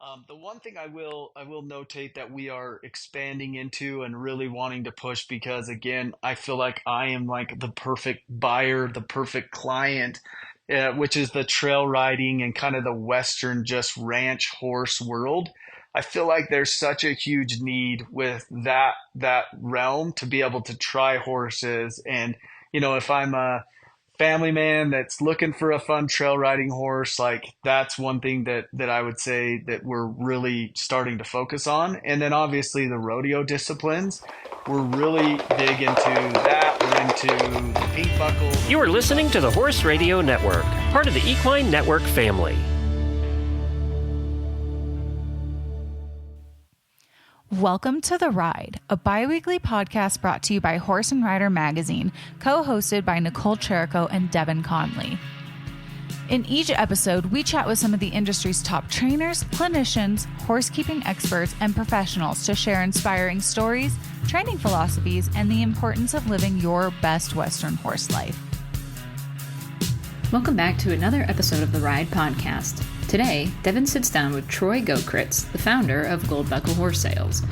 The one thing I will notate that we are expanding into and really wanting to push because again, I feel like I am like the perfect buyer, the perfect client, which is the trail riding and kind of the Western just ranch horse world. I feel like there's such a huge need with that realm to be able to try horses. And if I'm a family man that's looking for a fun trail riding horse, like that's one thing that I would say that we're really starting to focus on. And then obviously the rodeo disciplines, we're really big into that. We're into the pink buckles. You are listening to the Horse Radio Network, part of the Equine Network family. Welcome to The Ride, a bi-weekly podcast brought to you by Horse and Rider Magazine, co-hosted by Nicole Cherico and Devin Conley. In each episode, we chat with some of the industry's top trainers, clinicians, horsekeeping experts, and professionals to share inspiring stories, training philosophies, and the importance of living your best Western horse life. Welcome back to another episode of the Ride podcast. Today, Devin sits down with Troy Goeckeritz, the founder of Gold Buckle Horse Sales.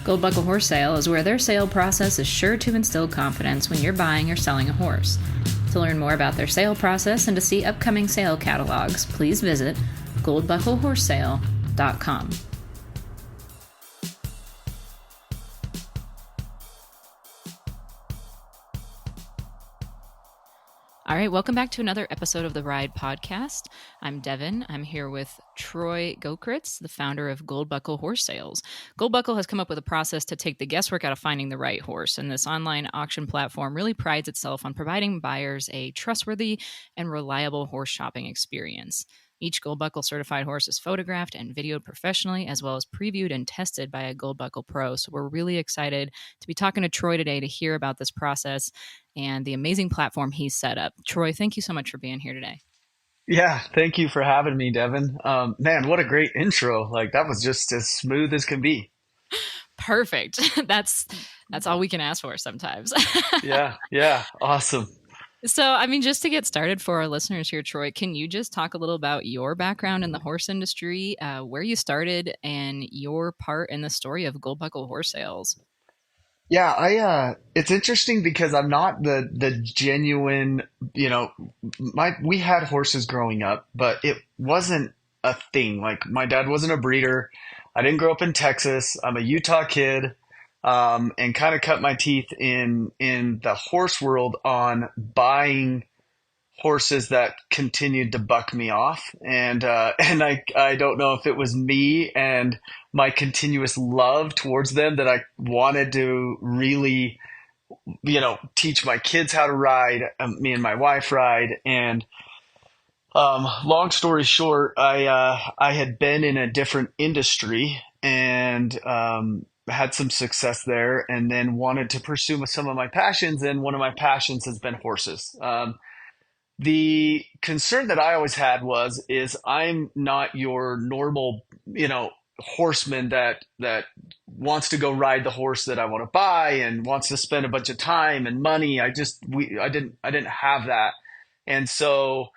Gold Buckle Horse Sale is where their sale process is sure to instill confidence when you're buying or selling a horse. To learn more about their sale process and to see upcoming sale catalogs, please visit goldbucklehorsesale.com. All right, welcome back to another episode of the Ride podcast. I'm Devin. I'm here with Troy Goeckeritz, the founder of Gold Buckle Horse Sales. Gold Buckle has come up with a process to take the guesswork out of finding the right horse, and this online auction platform really prides itself on providing buyers a trustworthy and reliable horse shopping experience. Each Gold Buckle certified horse is photographed and videoed professionally, as well as previewed and tested by a Gold Buckle pro. So we're really excited to be talking to Troy today to hear about this process and the amazing platform he's set up. Troy, thank you so much for being here today. Yeah, thank you for having me, Devin. Man, what a great intro. Like that was just as smooth as can be. Perfect. That's all we can ask for sometimes. Yeah, awesome. So, just to get started for our listeners here, Troy, can you just talk a little about your background in the horse industry, where you started, and your part in the story of Gold Buckle Horse Sales? Yeah, it's interesting because I'm not the genuine, we had horses growing up, but it wasn't a thing. Like my dad wasn't a breeder. I didn't grow up in Texas. I'm a Utah kid. And kind of cut my teeth in the horse world on buying horses that continued to buck me off. And I don't know if it was me and my continuous love towards them that I wanted to really, teach my kids how to ride, me and my wife ride. And long story short, I had been in a different industry and had some success there, and then wanted to pursue some of my passions. And one of my passions has been horses. The concern that I always had is I'm not your normal, horseman that wants to go ride the horse that I want to buy and wants to spend a bunch of time and money. I didn't have that. And so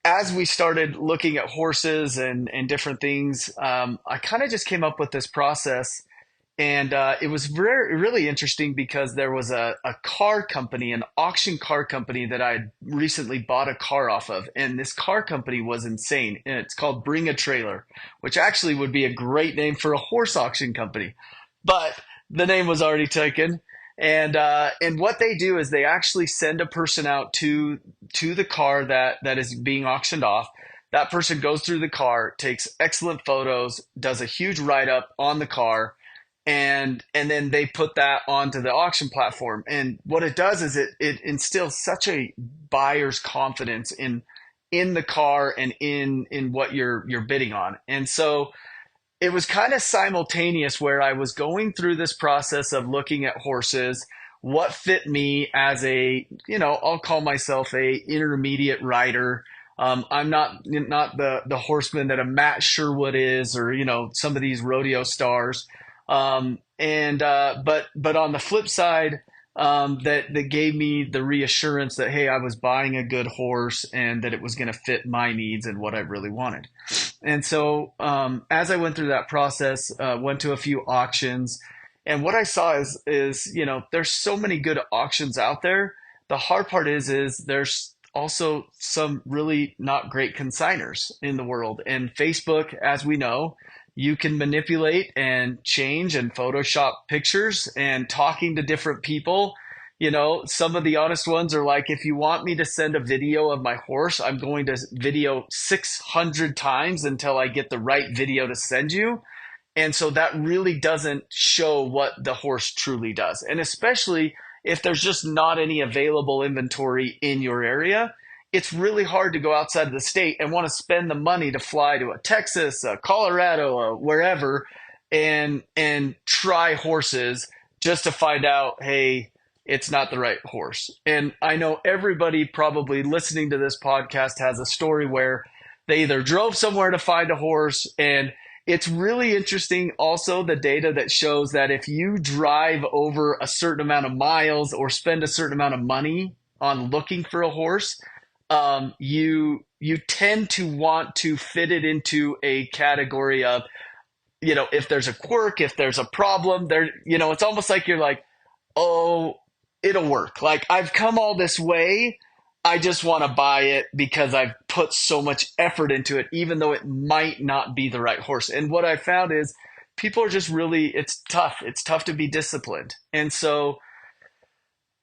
as we started looking at horses and different things, I kind of just came up with this process. And it was really interesting because there was a car company, an auction car company that I had recently bought a car off of. And this car company was insane. And it's called Bring a Trailer, which actually would be a great name for a horse auction company. But the name was already taken. And what they do is they actually send a person out to the car that is being auctioned off. That person goes through the car, takes excellent photos, does a huge write-up on the car, and then they put that onto the auction platform. And what it does is it instills such a buyer's confidence in the car and in what you're bidding on. And so it was kind of simultaneous where I was going through this process of looking at horses, what fit me as I'll call myself a intermediate rider. I'm not the horseman that a Matt Sherwood is, or some of these rodeo stars. But on the flip side, that gave me the reassurance that, hey, I was buying a good horse and that it was going to fit my needs and what I really wanted. And so as I went through that process, went to a few auctions, and what I saw is there's so many good auctions out there. The hard part is there's also some really not great consigners in the world. And Facebook, as we know, you can manipulate and change and Photoshop pictures, and talking to different people. Some of the honest ones are like, if you want me to send a video of my horse, I'm going to video 600 times until I get the right video to send you. And so that really doesn't show what the horse truly does. And especially if there's just not any available inventory in your area, it's really hard to go outside of the state and want to spend the money to fly to a Texas, a Colorado, wherever, and try horses just to find out, hey, it's not the right horse. And I know everybody probably listening to this podcast has a story where they either drove somewhere to find a horse, and it's really interesting also the data that shows that if you drive over a certain amount of miles or spend a certain amount of money on looking for a horse, you tend to want to fit it into a category of, if there's a quirk, if there's a problem there, it's almost like you're like, oh, it'll work. Like, I've come all this way. I just want to buy it because I've put so much effort into it, even though it might not be the right horse. And what I found is people are just really, it's tough. It's tough to be disciplined. And so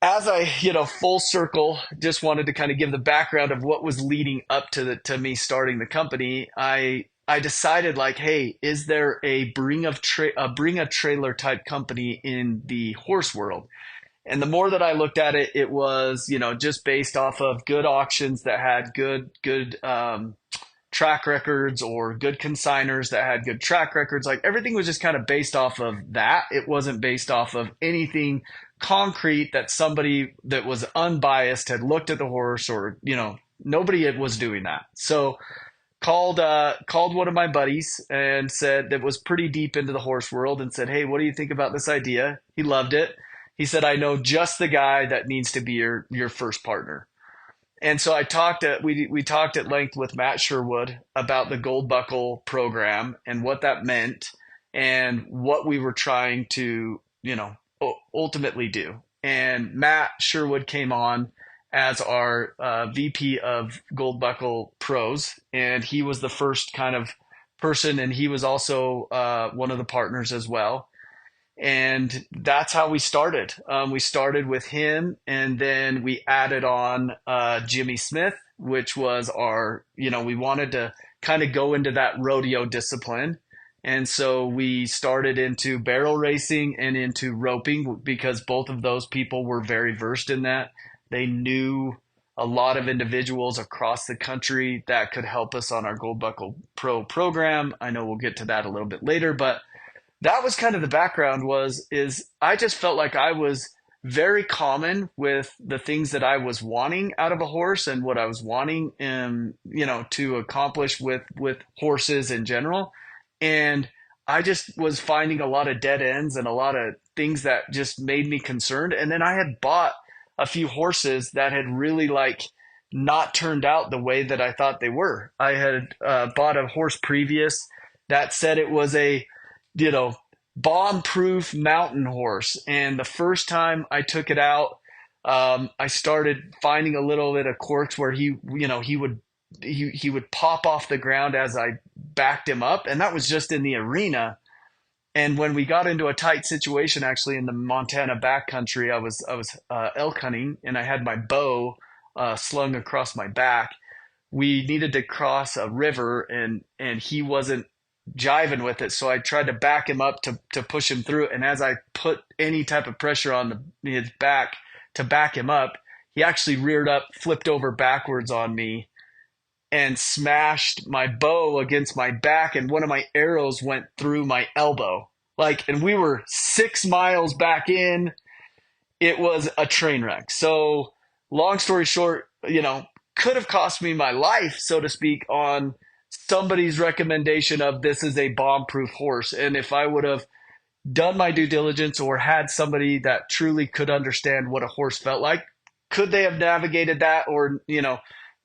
as I, full circle, just wanted to kind of give the background of what was leading up to me starting the company. I decided, like, hey, is there a bring a trailer type company in the horse world? And the more that I looked at it, it was, just based off of good auctions that had good track records, or good consigners that had good track records. Like, everything was just kind of based off of that. It wasn't based off of anything concrete that somebody that was unbiased had looked at the horse, or, nobody was doing that. So called one of my buddies and said, that was pretty deep into the horse world, and said, hey, what do you think about this idea? He loved it. He said, I know just the guy that needs to be your first partner. And so we talked at length with Matt Sherwood about the Gold Buckle program and what that meant and what we were trying to, ultimately do. And Matt Sherwood came on as our VP of Gold Buckle Pros, and he was the first kind of person, and he was also one of the partners as well. And that's how we started. We started with him, and then we added on Jimmy Smith, which was our, we wanted to kind of go into that rodeo discipline. And so we started into barrel racing and into roping, because both of those people were very versed in that. They knew a lot of individuals across the country that could help us on our Gold Buckle Pro program. I know we'll get to that a little bit later, but that was kind of the background. Is I just felt like I was very common with the things that I was wanting out of a horse and what I was wanting, to accomplish with horses in general. And I just was finding a lot of dead ends and a lot of things that just made me concerned. And then I had bought a few horses that had really not turned out the way that I thought they were. I had bought a horse previous that said it was a bomb-proof mountain horse. And the first time I took it out, I started finding a little bit of quirks where he would pop off the ground as I backed him up. And that was just in the arena. And when we got into a tight situation, actually in the Montana backcountry, I was elk hunting, and I had my bow slung across my back. We needed to cross a river, and he wasn't jiving with it, so I tried to back him up to push him through. And as I put any type of pressure on his back to back him up, he actually reared up, flipped over backwards on me, and smashed my bow against my back, and one of my arrows went through my elbow. And we were 6 miles back in. It was a train wreck. So long story short, could have cost me my life, so to speak, on somebody's recommendation of this is a bomb-proof horse. And if I would have done my due diligence or had somebody that truly could understand what a horse felt like, could they have navigated that or,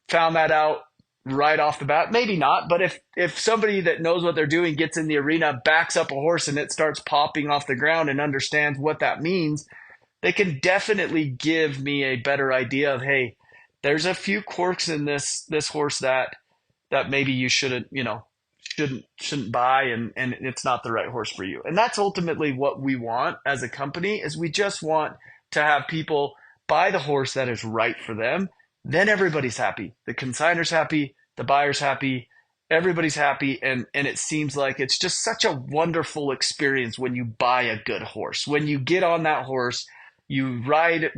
found that out right off the bat. Maybe not, but if somebody that knows what they're doing gets in the arena, backs up a horse, and it starts popping off the ground and understands what that means, they can definitely give me a better idea of, hey, there's a few quirks in this horse that maybe you shouldn't buy, and it's not the right horse for you. And that's ultimately what we want as a company, is we just want to have people buy the horse that is right for them. Then everybody's happy. The consignor's happy, the buyer's happy, everybody's happy, and it seems like it's just such a wonderful experience when you buy a good horse. When you get on that horse, you ride,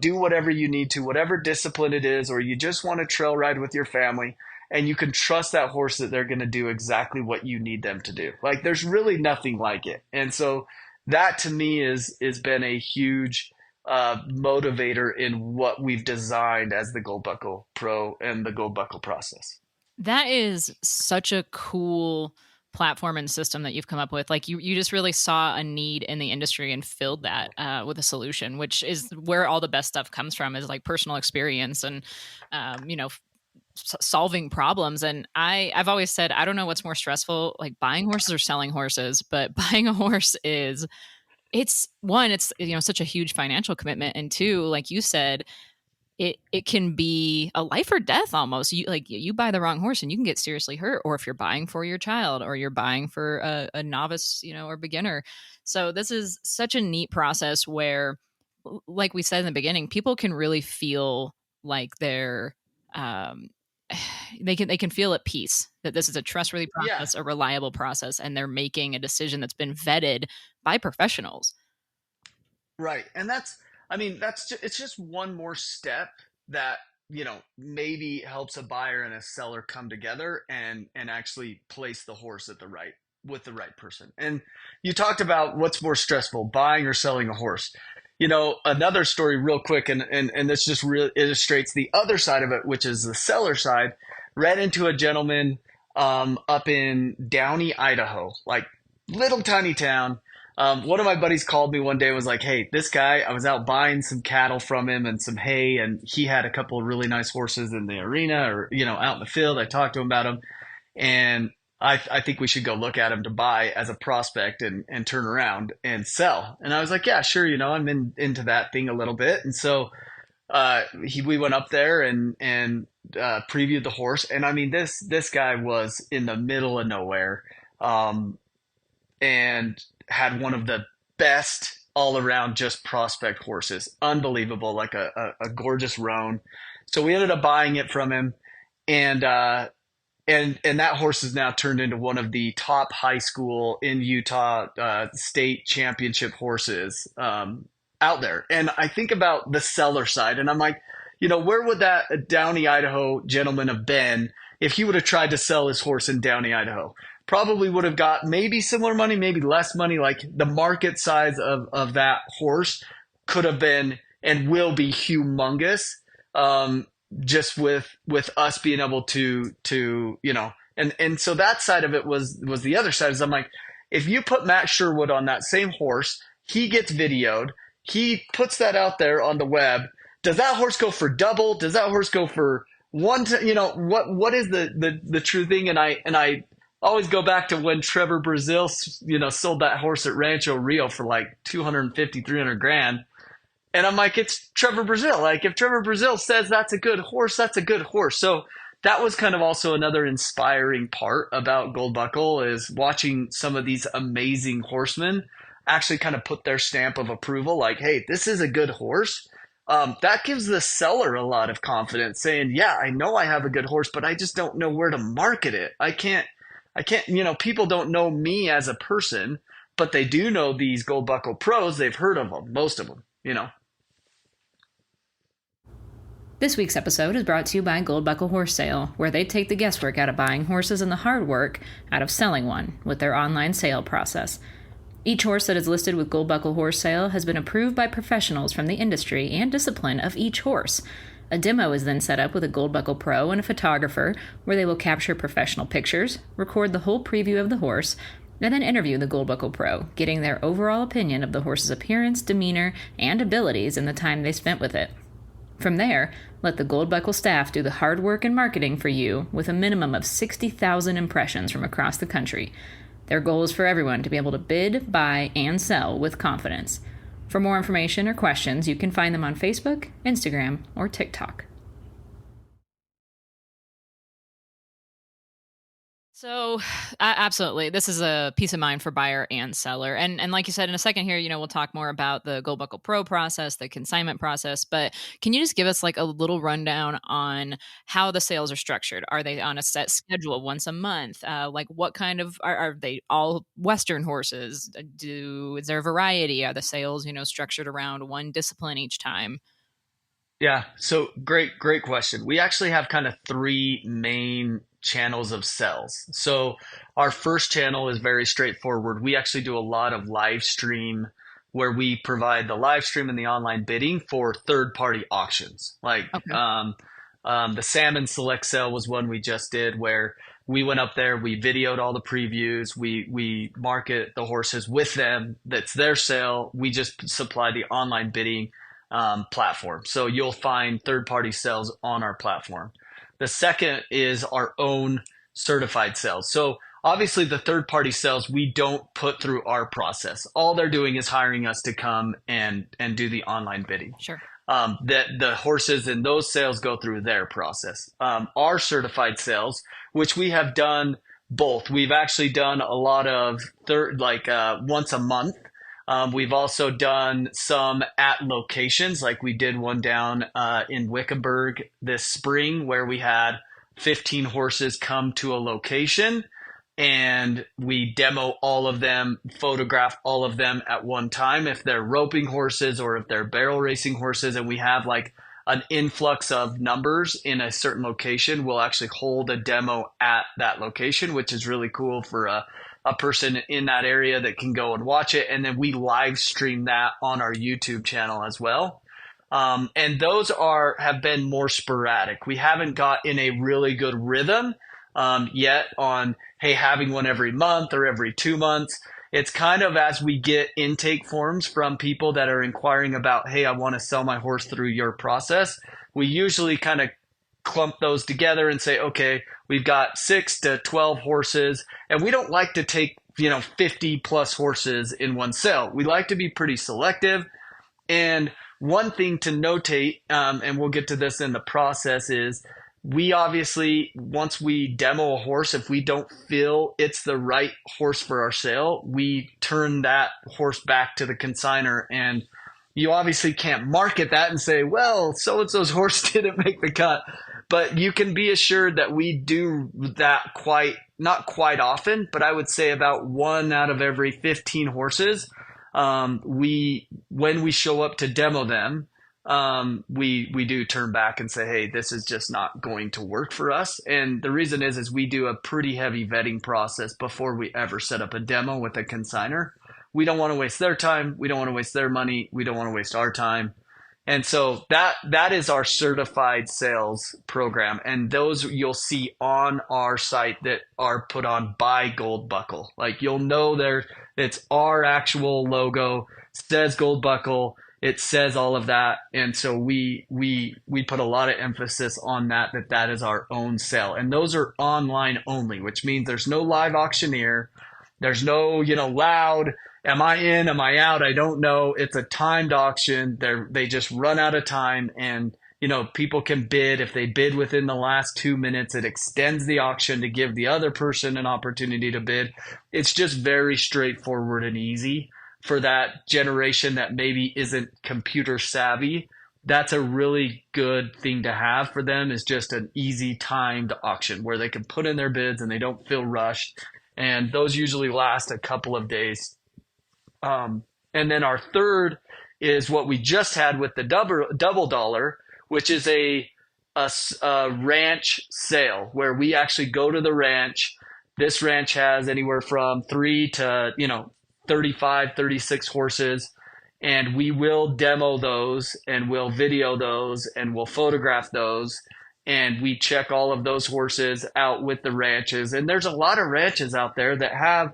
do whatever you need to, whatever discipline it is, or you just want to trail ride with your family, and you can trust that horse that they're going to do exactly what you need them to do. Like, there's really nothing like it. And so that to me is been a huge motivator in what we've designed as the Gold Buckle Pro and the Gold Buckle process. That is such a cool platform and system that you've come up with. Like, you just really saw a need in the industry and filled that with a solution, which is where all the best stuff comes from, is like personal experience and, solving problems. And I've always said, I don't know what's more stressful, like buying horses or selling horses, but buying a horse it's such a huge financial commitment. And two, like you said, it can be a life or death almost. You buy the wrong horse and you can get seriously hurt, or if you're buying for your child, or you're buying for a novice, or beginner. So this is such a neat process where, like we said in the beginning, people can really feel like they're, they can feel at peace that this is a trustworthy process, a reliable process, and they're making a decision that's been vetted by professionals. Right. And it's just one more step that, maybe helps a buyer and a seller come together and actually place the horse with the right person. And you talked about what's more stressful, buying or selling a horse. Another story real quick, and this just really illustrates the other side of it, which is the seller side. Ran into a gentleman up in Downey, Idaho, like little tiny town. One of my buddies called me one day and was like, hey, this guy, I was out buying some cattle from him and some hay, and he had a couple of really nice horses in the arena or, out in the field. I talked to him about them, and I think we should go look at him to buy as a prospect and turn around and sell. And I was like, yeah, sure. I'm into that thing a little bit. And so we went up there and previewed the horse. And I mean, this guy was in the middle of nowhere and had one of the best all around just prospect horses. Unbelievable, like a gorgeous roan. So we ended up buying it from him, and that horse is now turned into one of the top high school in Utah state championship horses out there. And I think about the seller side, and I'm like, where would that Downey, Idaho gentleman have been if he would have tried to sell his horse in Downey, Idaho? Probably would have got maybe similar money, maybe less money. Like, the market size of that horse could have been and will be humongous. Just with us being able to and so that side of it was the other side. Is I'm like, if you put Matt Sherwood on that same horse, he gets videoed, he puts that out there on the web. Does that horse go for double? Does that horse go for one? What is the true thing? And I always go back to when Trevor Brazil, sold that horse at Rancho Rio for like 250, 300 grand. And I'm like, it's Trevor Brazil. Like, if Trevor Brazil says that's a good horse, that's a good horse. So that was kind of also another inspiring part about Gold Buckle, is watching some of these amazing horsemen actually kind of put their stamp of approval. Like, hey, this is a good horse. That gives the seller a lot of confidence, saying, yeah, I know I have a good horse, but I just don't know where to market it. I can't, people don't know me as a person, but they do know these Gold Buckle pros. They've heard of them, most of them, This week's episode is brought to you by Gold Buckle Horse Sale, where they take the guesswork out of buying horses and the hard work out of selling one with their online sale process. Each horse that is listed with Gold Buckle Horse Sale has been approved by professionals from the industry and discipline of each horse. A demo is then set up with a Gold Buckle Pro and a photographer, where they will capture professional pictures, record the whole preview of the horse, and then interview the Gold Buckle Pro, getting their overall opinion of the horse's appearance, demeanor, and abilities in the time they spent with it. From there, let the Gold Buckle staff do the hard work and marketing for you with a minimum of 60,000 impressions from across the country. Their goal is for everyone to be able to bid, buy, and sell with confidence. For more information or questions, you can find them on Facebook, Instagram, or TikTok. So, absolutely, this is a peace of mind for buyer and seller. And like you said, in a second here, we'll talk more about the Gold Buckle Pro process, the consignment process. But can you just give us like a little rundown on how the sales are structured? Are they on a set schedule once a month? Like what kind of are they all Western horses? Is there a variety? Are the sales structured around one discipline each time? Yeah, so great question. We actually have kind of three main channels of sales. So our first channel is very straightforward. We actually do a lot of live stream where we provide the live stream and the online bidding for third party auctions. Like Okay. the salmon select sale was one we just did where we went up there, we videoed all the previews, we market the horses with them. That's their sale. We just supply the online bidding platform. So you'll find third-party sales on our platform. The second is our own certified sales. So obviously the third-party sales we don't put through our process. All they're doing is hiring us to come and do the online bidding. Sure. That the horses in those sales go through their process. Our certified sales, which we have done both. We've actually done a lot of once a month. We've also done some at locations, like we did one down in Wickenburg this spring where we had 15 horses come to a location and we demo all of them, photograph all of them at one time if they're roping horses or if they're barrel racing horses, and we have like an influx of numbers in a certain location. We'll actually hold a demo at that location, which is really cool for a person in that area that can go and watch it. And then we live stream that on our YouTube channel as well. And those have been more sporadic. We haven't got in a really good rhythm yet on, hey, having one every month or every 2 months. It's kind of as we get intake forms from people that are inquiring about, hey, I want to sell my horse through your process. We usually kind of clump those together and say, okay, we've got 6 to 12 horses, and we don't like to take 50 plus horses in one sale. We like to be pretty selective. And one thing to notate, and we'll get to this in the process, is we obviously, once we demo a horse, if we don't feel it's the right horse for our sale, we turn that horse back to the consignor. And you obviously can't market that and say, well, so-and-so's horse didn't make the cut. But you can be assured that we do that not quite often, but I would say about 1 out of every 15 horses. When we show up to demo them, we do turn back and say, hey, this is just not going to work for us. And the reason is we do a pretty heavy vetting process before we ever set up a demo with a consignor. We don't want to waste their time. We don't want to waste their money. We don't want to waste our time. And so that is our certified sales program. And those you'll see on our site that are put on by Gold Buckle. Like you'll know it's our actual logo, says Gold Buckle, it says all of that. And so we put a lot of emphasis on that is our own sale. And those are online only, which means there's no live auctioneer. There's no, loud, am I in, am I out? I don't know. It's a timed auction. They just run out of time, and, people can bid. If they bid within the last 2 minutes, it extends the auction to give the other person an opportunity to bid. It's just very straightforward and easy for that generation that maybe isn't computer savvy. That's a really good thing to have for them, is just an easy timed auction where they can put in their bids and they don't feel rushed. And those usually last a couple of days. And then our third is what we just had with the double dollar, which is a ranch sale where we actually go to the ranch. This ranch has anywhere from 3 to 35, 36 horses, and we will demo those and we'll video those and we'll photograph those. And we check all of those horses out with the ranches. And there's a lot of ranches out there that have,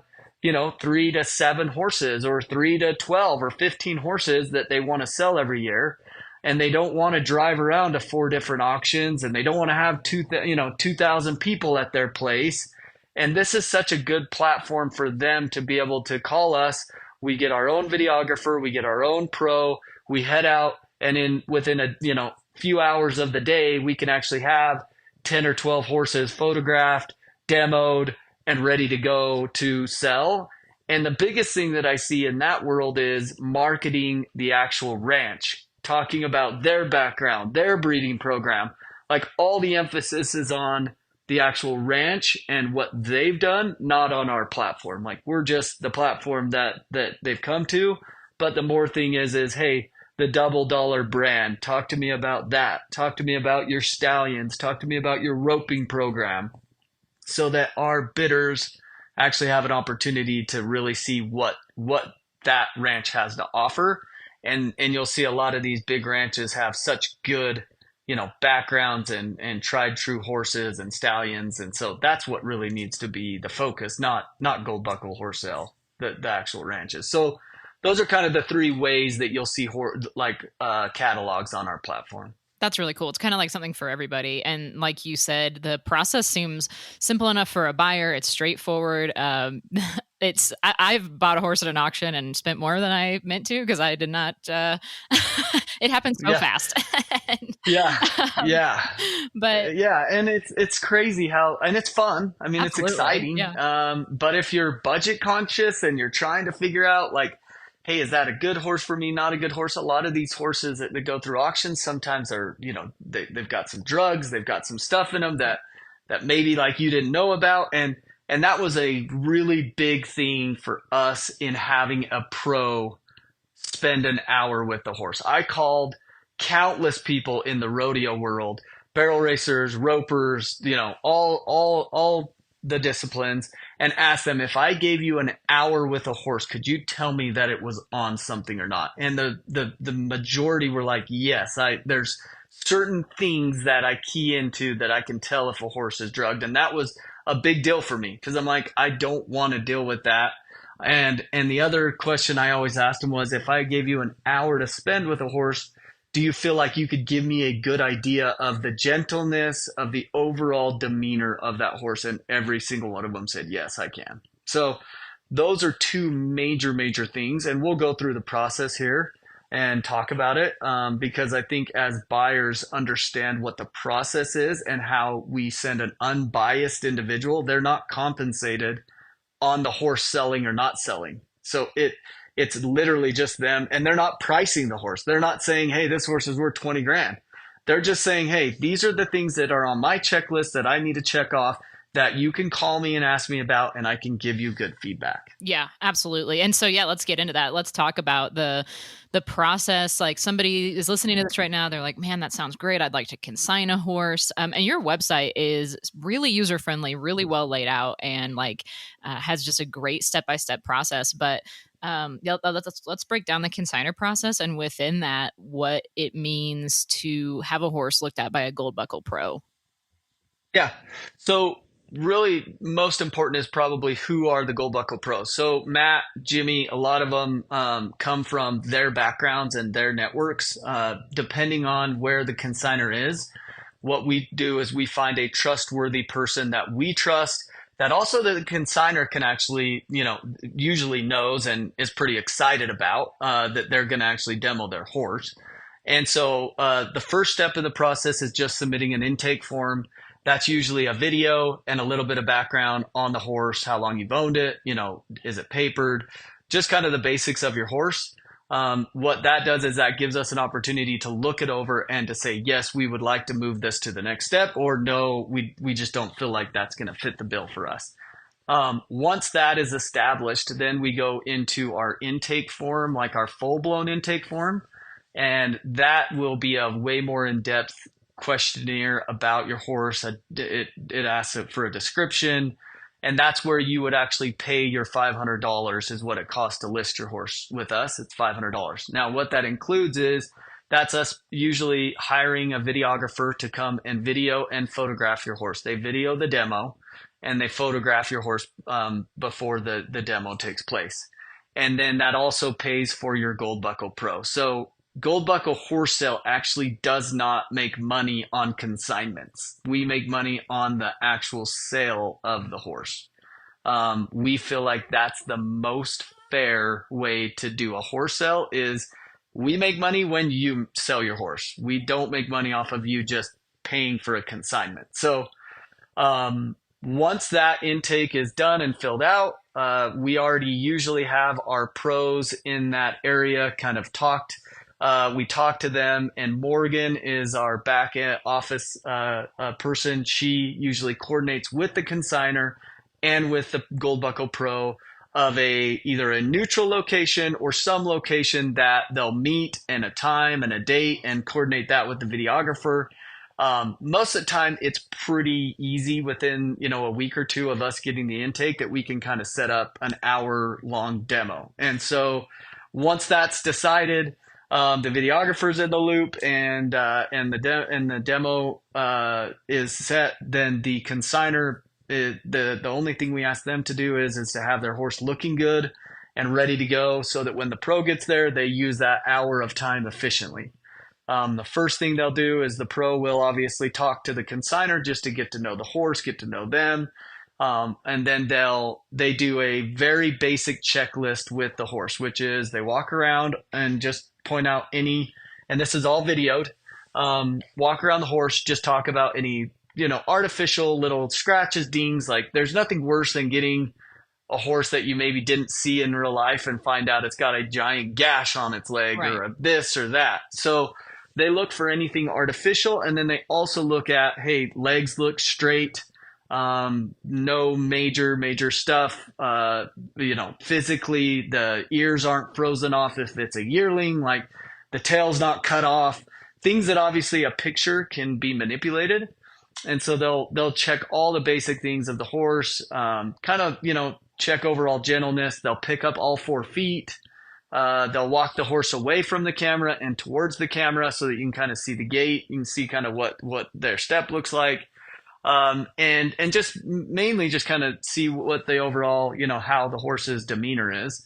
3 to 7 horses or 3 to 12 or 15 horses that they want to sell every year. and they don't want to drive around to 4 different auctions, and they don't want to have 2,000 people at their place. And this is such a good platform for them to be able to call us. We get our own videographer, we get our own pro, we head out, and within a few hours of the day, we can actually have 10 or 12 horses photographed, demoed, and ready to go to sell. And the biggest thing that I see in that world is marketing the actual ranch, talking about their background, their breeding program. Like, all the emphasis is on the actual ranch and what they've done, not on our platform. Like, we're just the platform that they've come to. But the more thing is, hey, the Double Dollar brand, talk to me about that. Talk to me about your stallions. Talk to me about your roping program, so that our bidders actually have an opportunity to really see what that ranch has to offer. And you'll see a lot of these big ranches have such good, backgrounds and tried true horses and stallions. And so that's what really needs to be the focus, not Gold Buckle Horse Sale, the actual ranches. So those are kind of the 3 ways that you'll see catalogs on our platform. That's really cool. It's kind of like something for everybody. And like you said, the process seems simple enough for a buyer. It's straightforward. I've bought a horse at an auction and spent more than I meant to, because I did not, it happened so fast. Yeah. But yeah. And it's crazy and it's fun. I mean, absolutely. It's exciting. Yeah. But if you're budget conscious and you're trying to figure out, like, hey, is that a good horse for me? Not a good horse. A lot of these horses that go through auctions sometimes are, they've got some drugs, they've got some stuff in them that maybe like you didn't know about. And that was a really big thing for us in having a pro spend an hour with the horse. I called countless people in the rodeo world, barrel racers, ropers, all the disciplines, and asked them, if I gave you an hour with a horse, could you tell me that it was on something or not? And the majority were like, yes, there's certain things that I key into that I can tell if a horse is drugged. And that was a big deal for me, because I'm like, I don't want to deal with that. And the other question I always asked them was, if I gave you an hour to spend with a horse, do you feel like you could give me a good idea of the gentleness, of the overall demeanor of that horse? And every single one of them said, yes, I can. So those are 2 major things. And we'll go through the process here and talk about it, because I think as buyers understand what the process is and how we send an unbiased individual, they're not compensated on the horse selling or not selling. So it's literally just them, and they're not pricing the horse. They're not saying, hey, this horse is worth 20 grand. They're just saying, hey, these are the things that are on my checklist that I need to check off, that you can call me and ask me about, and I can give you good feedback. Yeah, absolutely. And so, let's get into that. Let's talk about the process. Like, somebody is listening to this right now. They're like, man, that sounds great. I'd like to consign a horse. And your website is really user-friendly, really well laid out, and has just a great step-by-step process. But let's break down the consignor process, and within that, what it means to have a horse looked at by a Gold Buckle pro. Yeah. So really most important is probably, who are the Gold Buckle pros? So Matt, Jimmy, a lot of them come from their backgrounds and their networks. Depending on where the consignor is, what we do is we find a trustworthy person that we trust, that also the consignor can actually, usually knows and is pretty excited about, that they're going to actually demo their horse. And so the first step in the process is just submitting an intake form. That's usually a video and a little bit of background on the horse, how long you've owned it, is it papered, just kind of the basics of your horse. What that does is that gives us an opportunity to look it over and to say, yes, we would like to move this to the next step, or no, we just don't feel like that's going to fit the bill for us. Once that is established, then we go into our intake form, like our full-blown intake form, and that will be a way more in-depth questionnaire about your horse. It asks for a description, and that's where you would actually pay your $500 is what it costs to list your horse with us. It's $500. Now, what that includes is that's us usually hiring a videographer to come and video and photograph your horse. They video the demo and they photograph your horse before the demo takes place. And then that also pays for your Gold Buckle Pro. So Gold Buckle Horse Sale actually does not make money on consignments. We make money on the actual sale of the horse. We feel like that's the most fair way to do a horse sale is we make money when you sell your horse. We don't make money off of you just paying for a consignment. So once that intake is done and filled out, we already usually have our pros in that area kind of talked. We talk to them, and Morgan is our back end office person. She usually coordinates with the consignor and with the Gold Buckle Pro of either a neutral location or some location that they'll meet and a time and a date and coordinate that with the videographer. Most of the time it's pretty easy within, a week or two of us getting the intake that we can kind of set up an hour-long demo. And so once that's decided, the videographer's in the loop and the demo is set, then the consignor, the only thing we ask them to do is to have their horse looking good and ready to go so that when the pro gets there, they use that hour of time efficiently. The first thing they'll do is the pro will obviously talk to the consignor just to get to know the horse, get to know them. And then they do a very basic checklist with the horse, which is they walk around and just point out and this is all videoed, walk around the horse, just talk about any, artificial little scratches, dings. Like there's nothing worse than getting a horse that you maybe didn't see in real life and find out it's got a giant gash on its leg Right. or a this or that. So they look for anything artificial. And then they also look at, hey, legs look straight. No major stuff. Physically the ears aren't frozen off if it's a yearling, like the tail's not cut off, things that obviously a picture can be manipulated. And so they'll check all the basic things of the horse, check overall gentleness. They'll pick up all 4 feet. They'll walk the horse away from the camera and towards the camera so that you can kind of see the gait. You can see kind of what their step looks like. And just mainly just kind of see what the overall, how the horse's demeanor is.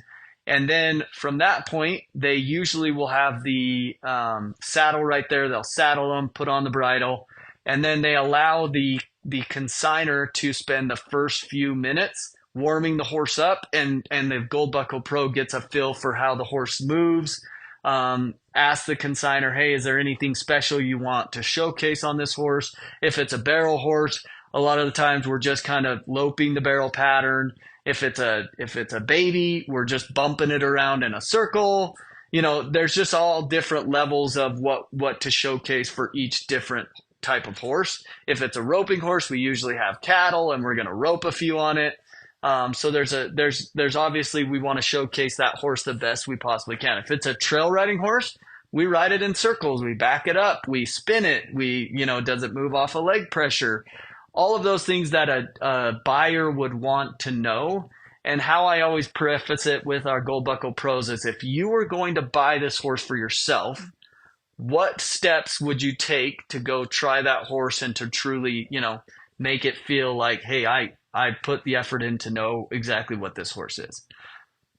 And then from that point, they usually will have the saddle right there. They'll saddle them, put on the bridle, and then they allow the consignor to spend the first few minutes warming the horse up, and the Gold Buckle Pro gets a feel for how the horse moves. Ask the consignor, hey, is there anything special you want to showcase on this horse? If it's a barrel horse, a lot of the times we're just kind of loping the barrel pattern. If it's a baby, we're just bumping it around in a circle. There's just all different levels of what to showcase for each different type of horse. If it's a roping horse, we usually have cattle and we're going to rope a few on it. So there's obviously we want to showcase that horse the best we possibly can. If it's a trail riding horse, we ride it in circles, we back it up, we spin it, does it move off of leg pressure? All of those things that a buyer would want to know. And how I always preface it with our Gold Buckle Pros is if you were going to buy this horse for yourself, what steps would you take to go try that horse and to truly, make it feel like, hey, I put the effort in to know exactly what this horse is.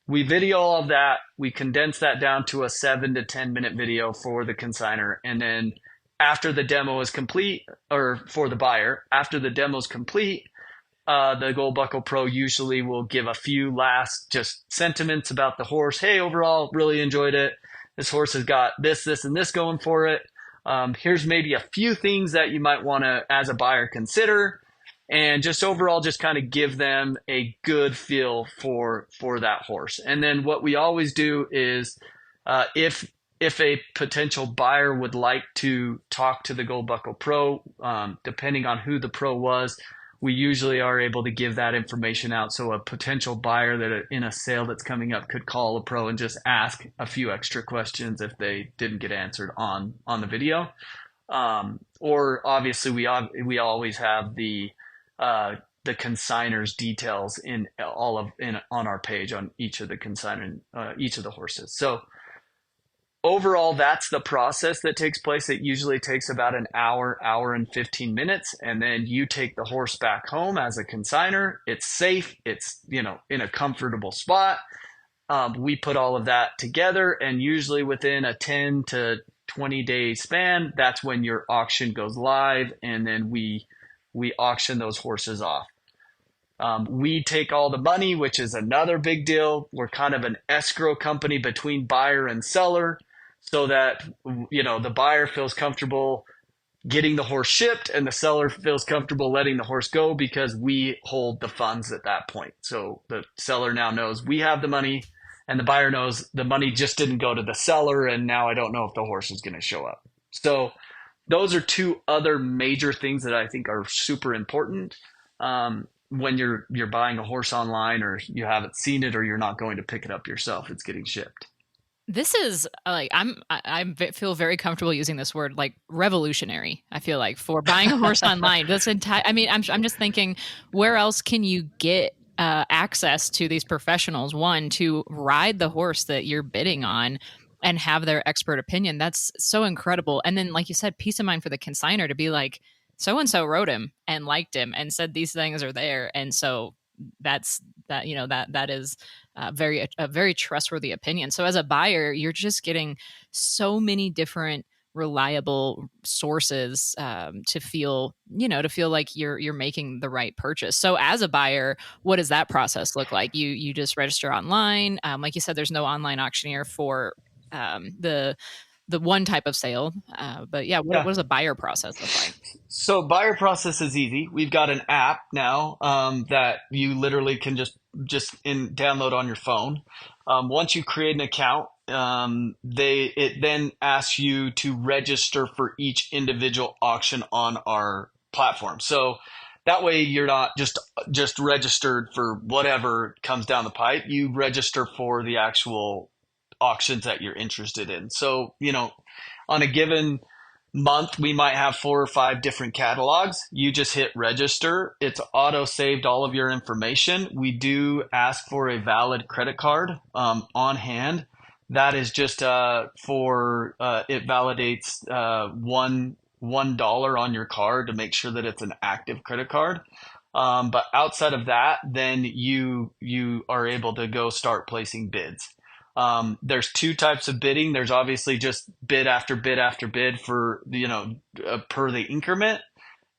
We video all of that. We condense that down to a 7 to 10 minute video for the consignor. And then after the demo is complete, or for the buyer, after the demo is complete, the Gold Buckle Pro usually will give a few last just sentiments about the horse. Hey, overall, really enjoyed it. This horse has got this, and this going for it. Here's maybe a few things that you might want to, as a buyer, consider. And just overall, just kind of give them a good feel for that horse. And then what we always do is if a potential buyer would like to talk to the Gold Buckle Pro, depending on who the pro was, we usually are able to give that information out. So a potential buyer that in a sale that's coming up could call a pro and just ask a few extra questions if they didn't get answered on the video. Or obviously we always have the consignor's details on our page on each of the horses. So overall, that's the process that takes place. It usually takes about an hour and 15 minutes. And then you take the horse back home as a consignor. It's safe. It's, in a comfortable spot. We put all of that together, and usually within a 10 to 20-day span, that's when your auction goes live, and then we auction those horses off. We take all the money, which is another big deal. We're kind of an escrow company between buyer and seller, so that the buyer feels comfortable getting the horse shipped and the seller feels comfortable letting the horse go, because we hold the funds at that point. So the seller now knows we have the money, and the buyer knows the money just didn't go to the seller, and now I don't know if the horse is going to show up. So those are two other major things that I think are super important when you're buying a horse online, or you haven't seen it, or you're not going to pick it up yourself. It's getting shipped. This is like I feel very comfortable using this word, like revolutionary. I feel like for buying a horse online. This entire, I mean, I'm just thinking, where else can you get access to these professionals? One, to ride the horse that you're bidding on and have their expert opinion. That's so incredible. And then, like you said, peace of mind for the consignor to be like, so and so wrote him and liked him and said these things are there, and so that is a very trustworthy opinion. So as a buyer, you're just getting so many different reliable sources to feel like you're making the right purchase. So as a buyer, what does that process look like? You just register online. Like you said, there's no online auctioneer for the one type of sale. But yeah, what does a buyer process look like? So buyer process is easy. We've got an app now that you literally can just download on your phone. Once you create an account, it then asks you to register for each individual auction on our platform. So that way you're not just registered for whatever comes down the pipe. You register for the actual auctions that you're interested in. So, on a given month, we might have 4 or 5 different catalogs. You just hit register. It's auto saved all of your information. We do ask for a valid credit card on hand. That is just for it validates $1 on your card to make sure that it's an active credit card. But outside of that, then you are able to go start placing bids. There's 2 types of bidding. There's obviously just bid after bid after bid for, per the increment.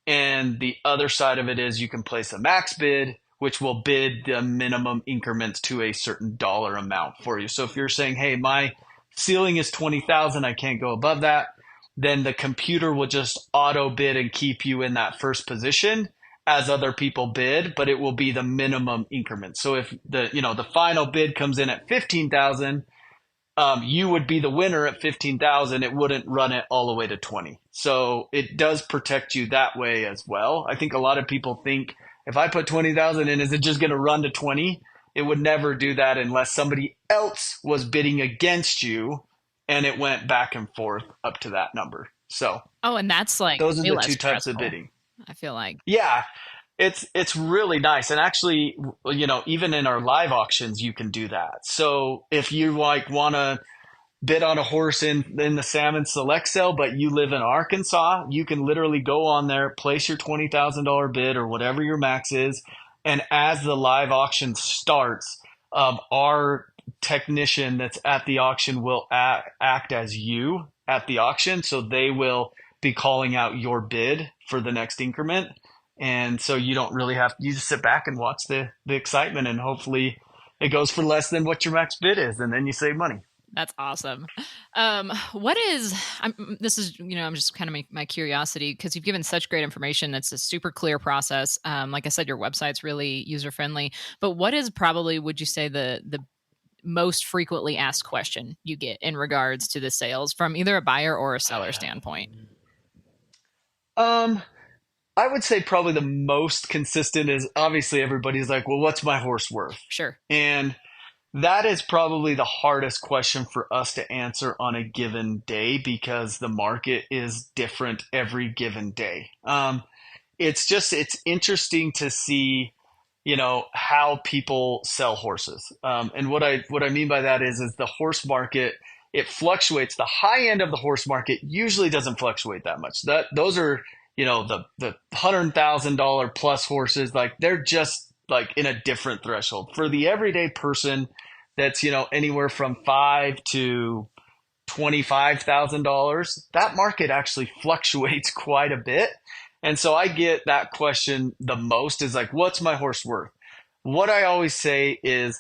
And the other side of it is you can place a max bid, which will bid the minimum increments to a certain dollar amount for you. So if you're saying, hey, my ceiling is 20,000, I can't go above that, then the computer will just auto bid and keep you in that first position as other people bid, but it will be the minimum increment. So if the final bid comes in at 15,000, you would be the winner at 15,000. It wouldn't run it all the way to 20. So it does protect you that way as well. I think a lot of people think, if I put 20,000 in, is it just going to run to 20? It would never do that unless somebody else was bidding against you and it went back and forth up to that number. So and that's like those are the 2 types stressful, of bidding. I feel like. Yeah, it's really nice. And actually, even in our live auctions, you can do that. So if you want to bid on a horse in the Salmon Select Sale, but you live in Arkansas, you can literally go on there, place your $20,000 bid or whatever your max is. And as the live auction starts, our technician that's at the auction will act as you at the auction. So they will be calling out your bid for the next increment. And so you don't really you just sit back and watch the excitement, and hopefully it goes for less than what your max bid is. And then you save money. That's awesome. This is, I'm just kind of my curiosity, because you've given such great information. It's a super clear process. Like I said, your website's really user friendly, but what is probably, would you say, the most frequently asked question you get in regards to the sales from either a buyer or a seller standpoint? I would say probably the most consistent is, obviously everybody's like, well, what's my horse worth? Sure. And that is probably the hardest question for us to answer on a given day, because the market is different every given day. It's interesting to see, how people sell horses. And what I mean by that is the horse market, it fluctuates. The high end of the horse market usually doesn't fluctuate that much. Those are, the $100,000 plus horses, like they're just like in a different threshold. For the everyday person, that's, anywhere from five to $25,000, that market actually fluctuates quite a bit. And so I get that question the most is like, what's my horse worth? What I always say is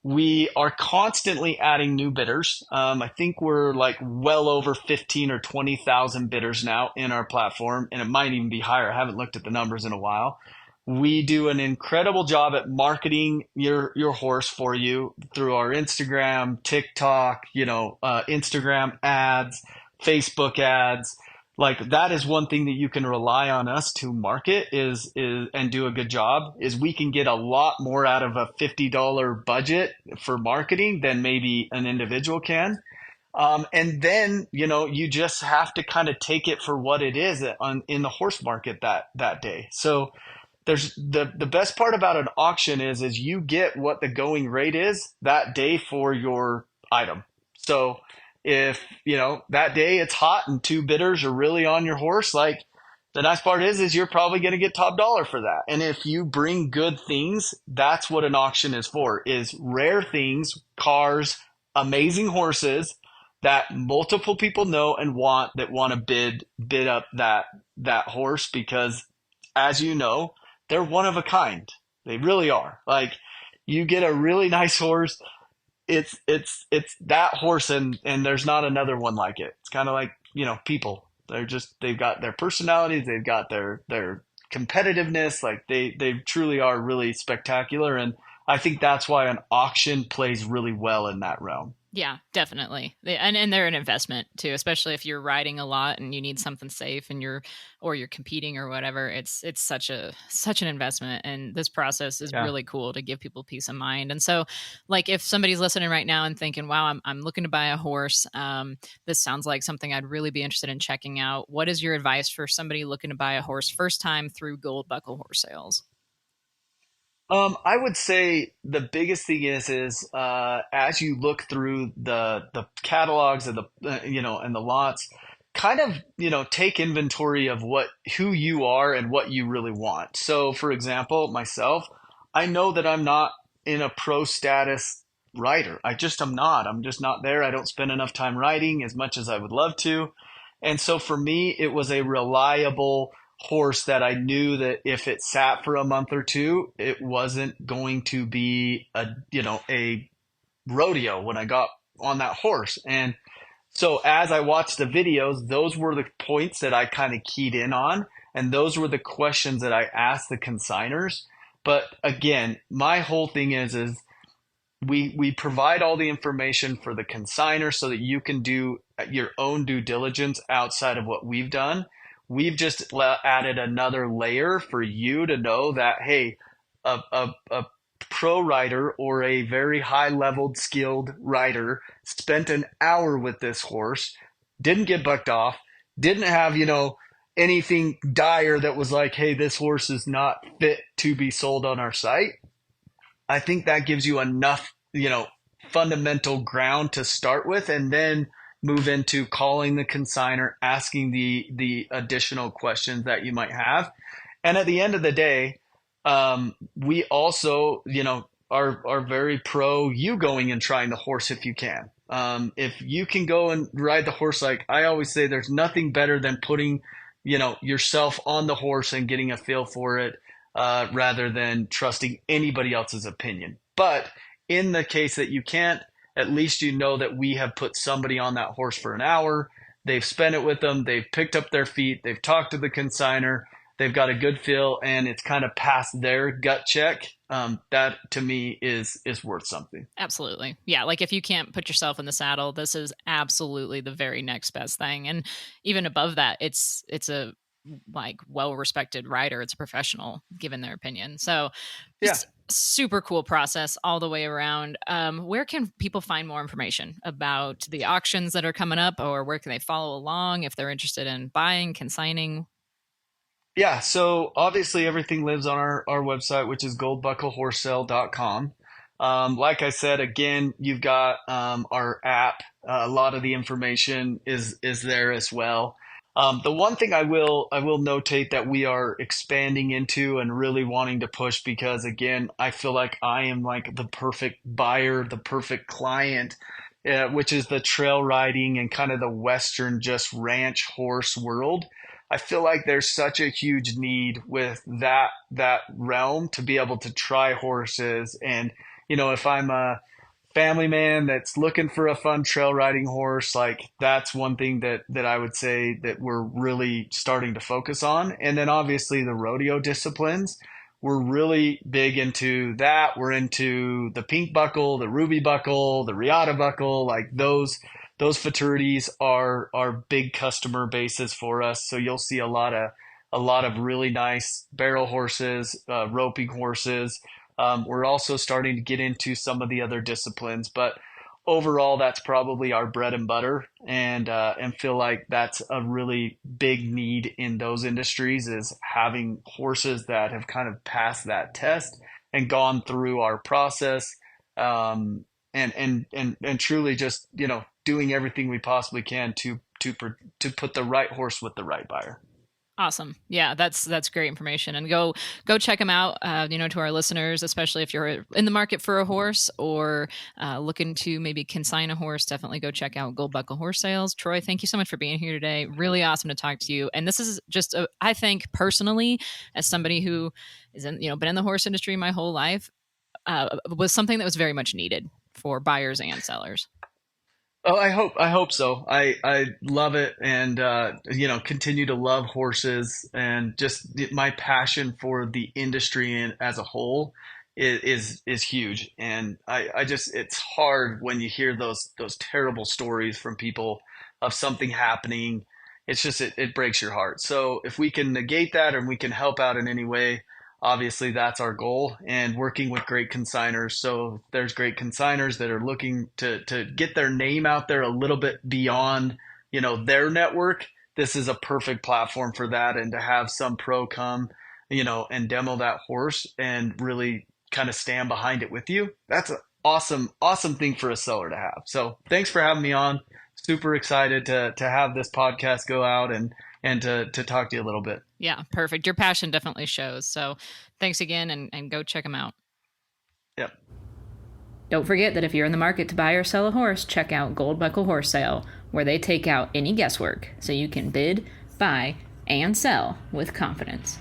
we are constantly adding new bidders. I think we're like well over 15 or 20,000 bidders now in our platform, and it might even be higher. I haven't looked at the numbers in a while. We do an incredible job at marketing your horse for you through our Instagram, TikTok, Instagram ads, Facebook ads. Like that is one thing that you can rely on us to market is and do a good job is we can get a lot more out of a $50 budget for marketing than maybe an individual can. And then, you just have to kind of take it for what it is in the horse market that day. So there's the best part about an auction is you get what the going rate is that day for your item. So if, that day it's hot and two bidders are really on your horse, like the nice part is you're probably going to get top dollar for that. And if you bring good things, that's what an auction is for, is rare things, cars, amazing horses that multiple people know and want to bid up that horse because as you know, they're one of a kind. They really are. Like you get a really nice horse. It's that horse and there's not another one like it. It's kind of like, people. They've got their personalities, they've got their competitiveness, like they truly are really spectacular. And I think that's why an auction plays really well in that realm. Yeah, definitely. And they're an investment too, especially if you're riding a lot and you need something safe and you're competing or whatever. It's such an investment. And this process is really cool to give people peace of mind. And so like if somebody's listening right now and thinking, wow, I'm looking to buy a horse. This sounds like something I'd really be interested in checking out. What is your advice for somebody looking to buy a horse first time through Gold Buckle Horse Sales? I would say the biggest thing is as you look through the catalogs of and the lots, kind of take inventory of who you are and what you really want. So, for example, myself, I know that I'm not in a pro status rider. I just am not. I'm just not there. I don't spend enough time riding as much as I would love to, and so for me, it was a reliable horse that I knew that if it sat for a month or two, it wasn't going to be a rodeo when I got on that horse. And so as I watched the videos, those were the points that I kind of keyed in on. And those were the questions that I asked the consigners. But again, my whole thing is we provide all the information for the consignor so that you can do your own due diligence outside of what we've done. We've just added another layer for you to know that, hey, a pro rider or a very high-leveled skilled rider spent an hour with this horse, didn't get bucked off, didn't have, anything dire that was like, hey, this horse is not fit to be sold on our site. I think that gives you enough, fundamental ground to start with, and then move into calling the consignor, asking the additional questions that you might have. And at the end of the day, we also, are very pro you going and trying the horse if you can. If you can go and ride the horse, like I always say, there's nothing better than putting, yourself on the horse and getting a feel for it, rather than trusting anybody else's opinion. But in the case that you can't, at least you know that we have put somebody on that horse for an hour. They've spent it with them. They've picked up their feet. They've talked to the consignor. They've got a good feel, and it's kind of passed their gut check. That to me is worth something. Absolutely. Yeah. Like if you can't put yourself in the saddle, this is absolutely the very next best thing. And even above that, it's a like well-respected rider. It's a professional given their opinion. So just super cool process all the way around. Where can people find more information about the auctions that are coming up, or where can they follow along if they're interested in buying, consigning? Yeah. So obviously everything lives on our website, which is goldbucklehorsesale.com. Like I said, again, you've got our app. A lot of the information is there as well. The one thing I will notate that we are expanding into and really wanting to push, because again, I feel like I am like the perfect buyer, the perfect client, which is the trail riding and kind of the Western just ranch horse world. I feel like there's such a huge need with that realm to be able to try horses. And if I'm a family man that's looking for a fun trail riding horse, like that's one thing that I would say that we're really starting to focus on. And then obviously the rodeo disciplines, we're really big into that. We're into the pink buckle, the ruby buckle, the riata buckle, like those fraternities are big customer bases for us. So you'll see a lot of really nice barrel horses, roping horses. We're also starting to get into some of the other disciplines, but overall, that's probably our bread and butter, and feel like that's a really big need in those industries, is having horses that have kind of passed that test and gone through our process, and truly just doing everything we possibly can to put the right horse with the right buyer. Awesome. Yeah, that's great information. And go check them out. To our listeners, especially if you're in the market for a horse or looking to maybe consign a horse, definitely go check out Gold Buckle Horse Sales. Troy, thank you so much for being here today. Really awesome to talk to you. And this is just, I think personally, as somebody who is been in the horse industry my whole life, was something that was very much needed for buyers and sellers. Oh, I hope so. I love it, and continue to love horses, and just my passion for the industry and as a whole is huge. And I just, it's hard when you hear those terrible stories from people of something happening. It's just, it breaks your heart. So if we can negate that and we can help out in any way, obviously that's our goal, and working with great consigners. So if there's great consigners that are looking to get their name out there a little bit beyond, their network, this is a perfect platform for that. And to have some pro come, and demo that horse and really kind of stand behind it with you, that's an awesome thing for a seller to have. So thanks for having me on. Super excited to have this podcast go out and to talk to you a little bit. Yeah, perfect. Your passion definitely shows. So thanks again, and go check them out. Yep. Don't forget that if you're in the market to buy or sell a horse, check out Gold Buckle Horse Sale, where they take out any guesswork so you can bid, buy, and sell with confidence.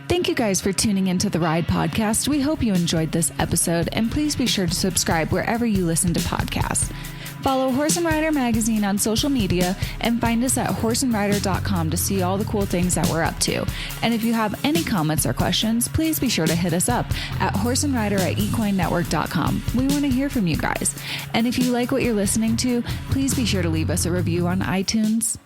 Thank you guys for tuning into the Ride Podcast. We hope you enjoyed this episode, and please be sure to subscribe wherever you listen to podcasts. Follow Horse and Rider Magazine on social media, and find us at horseandrider.com to see all the cool things that we're up to. And if you have any comments or questions, please be sure to hit us up at horseandrider@equinenetwork.com. We want to hear from you guys. And if you like what you're listening to, please be sure to leave us a review on iTunes.